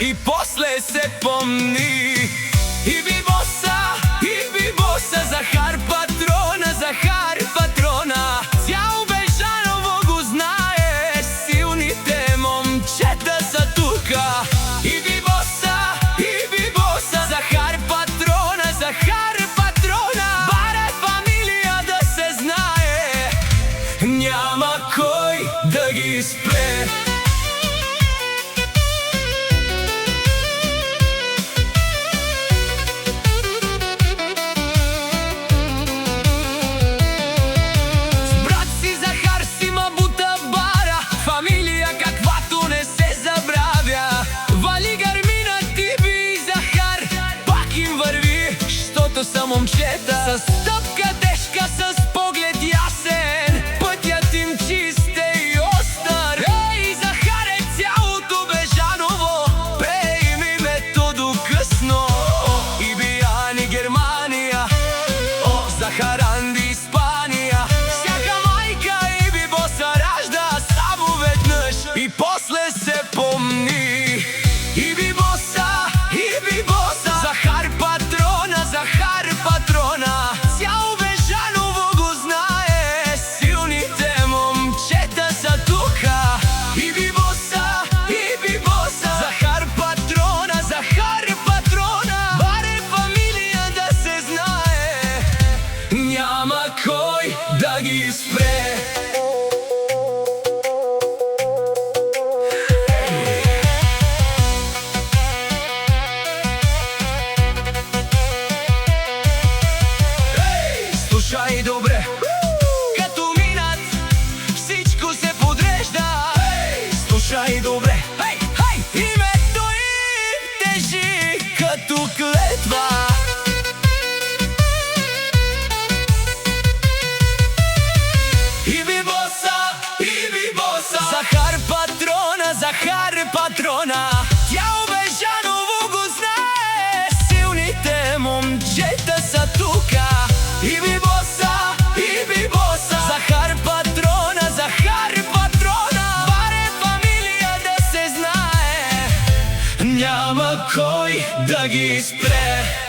и после се помни. И би боса, Захар патрона, цял Бежаново го знае, силните момчета са тука. И би боса, Захар патрона, баре фамилия да се знае, няма кой да ги спре. Са момчета с стъпка тежка, с поглед ясен, пътят им чист и остър. Ей, Захар е цялото Бежаново, пее им името до късно. И Бияни Германия, Захар Анди Испания, всяка майка и би боса ражда само веднъж и после се помни. И би боса, Захар патрона, цял Бежаново го знае, силните момчета са тука. И би боса, Захар патрона, баре фамилия да се знае, няма кой да ги спре. Слушай добре, като минат всичко се подрежда. Слушай добре, името им тежи като клетва. И би боса, Захар патрона, цял Бежаново го знае, силните момчета са тука. И би боса, Захар патрона, баре фамилия да се знае, няма кой да ги спре.